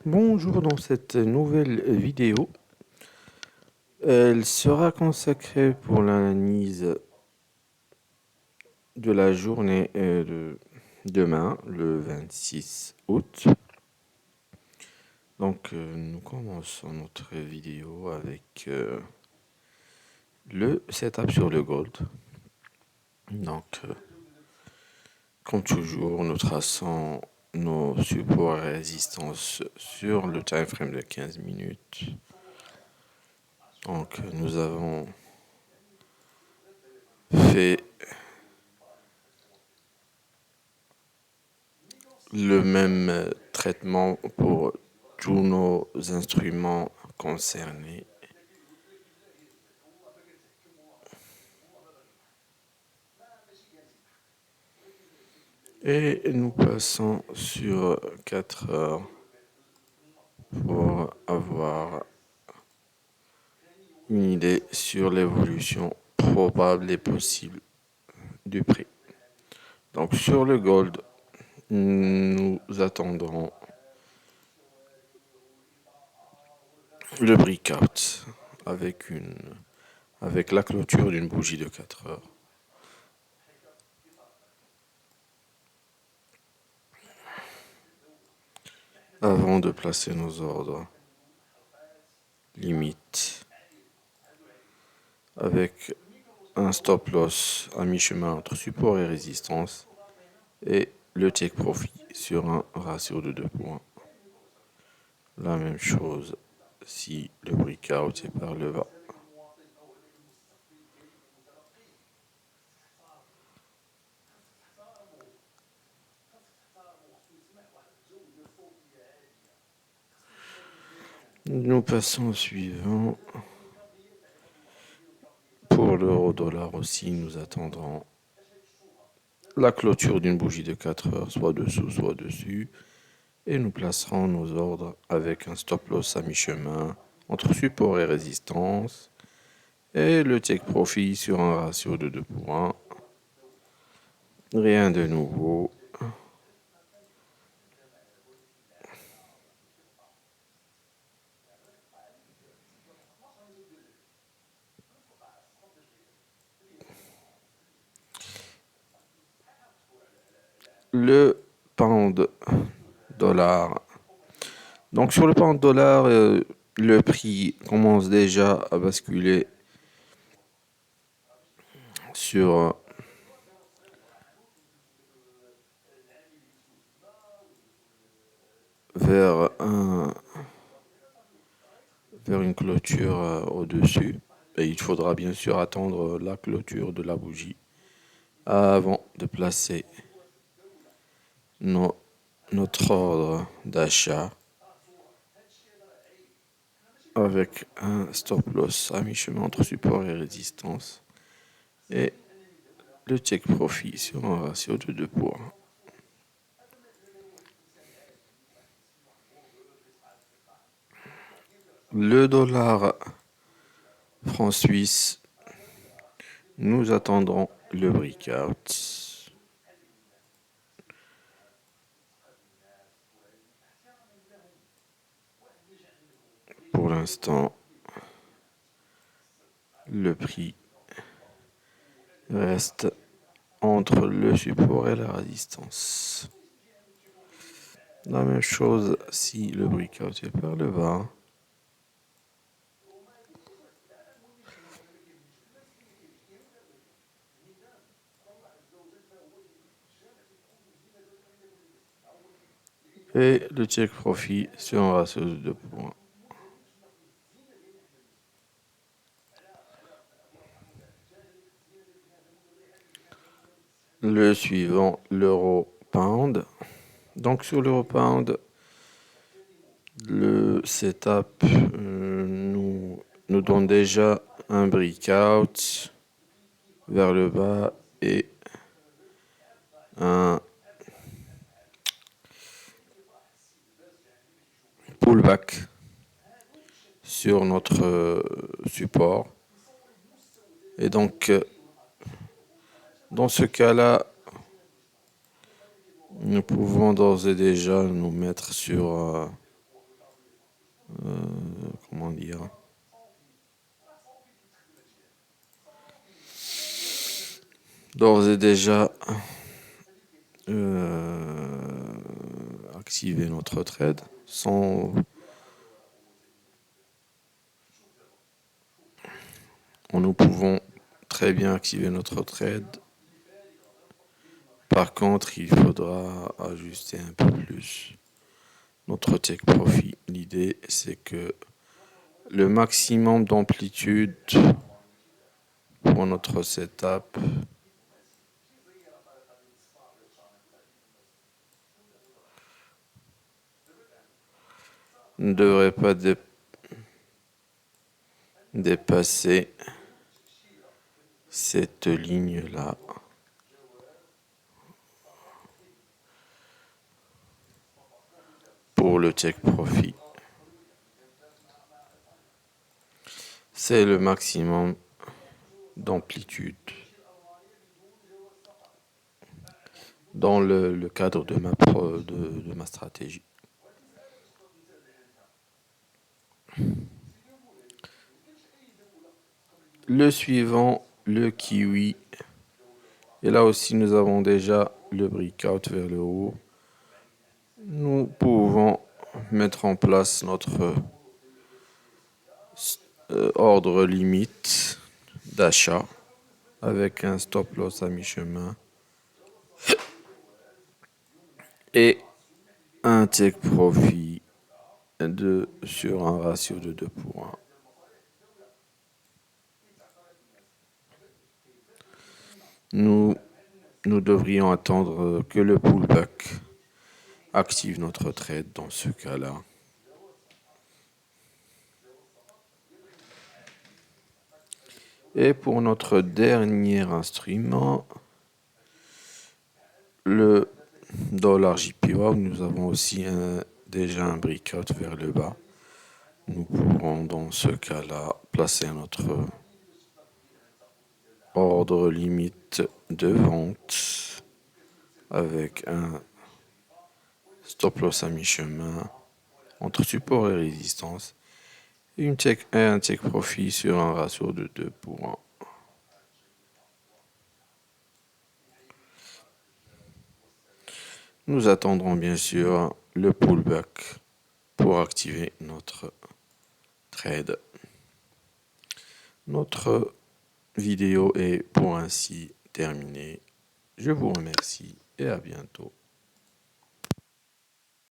Bonjour, dans cette nouvelle vidéo, elle sera consacrée pour l'analyse de la journée de demain, le 26 août. Nous commençons notre vidéo avec le setup sur le gold. Comme toujours, nous traçons nos supports et résistances sur le time frame de 15 minutes. Nous avons fait le même traitement pour tous nos instruments concernés. Et nous passons sur 4 heures pour avoir une idée sur l'évolution probable et possible du prix. Donc sur le gold, nous attendrons le breakout avec la clôture d'une bougie de 4 heures. Avant de placer nos ordres limites avec un stop loss à mi-chemin entre support et résistance et le take profit sur un ratio de 2 points. La même chose si le breakout est par le bas. Nous passons au suivant. Pour l'euro-dollar aussi, nous attendrons la clôture d'une bougie de 4 heures, soit dessous, soit dessus. Et nous placerons nos ordres avec un stop loss à mi-chemin entre support et résistance. Et le take profit sur un ratio de 2 points. Rien de nouveau. Le pound dollar. Donc sur le pound dollar, le prix commence déjà à basculer sur vers une clôture au-dessus. Et il faudra bien sûr attendre la clôture de la bougie avant de placer notre ordre d'achat avec un stop loss à mi-chemin entre support et résistance et le take profit sur un ratio de 2 points. Le dollar franc suisse, nous attendrons le breakout. Pour l'instant, le prix reste entre le support et la résistance. La même chose si le breakout est par le bas. Et le take profit sur un ratio de 2 points. Le suivant, l'euro pound. Donc sur l'euro pound, le setup nous donne déjà un breakout vers le bas et un pullback sur notre support. Et donc, dans ce cas-là, nous pouvons d'ores et déjà nous mettre sur comment dire, d'ores et déjà activer notre trade sans nous pouvons très bien activer notre trade. Par contre, il faudra ajuster un peu plus notre take profit. L'idée, c'est que le maximum d'amplitude pour notre setup ne devrait pas dépasser cette ligne-là. Pour le take profit, c'est le maximum d'amplitude dans le cadre de ma stratégie. Le suivant, le kiwi. Et là aussi, nous avons déjà le breakout vers le haut. Nous pouvons mettre en place notre ordre limite d'achat avec un stop loss à mi-chemin et un take profit sur un ratio de 2 pour 1. Nous devrions attendre que le pullback active notre trade dans ce cas-là. Et pour notre dernier instrument, le dollar JPY, nous avons aussi déjà un breakout vers le bas. Nous pourrons dans ce cas-là placer notre ordre limite de vente avec un stop loss à mi-chemin entre support et résistance et un take profit sur un ratio de 2 pour 1. Nous attendrons bien sûr le pullback pour activer notre trade. Notre vidéo est pour ainsi terminée. Je vous remercie et à bientôt.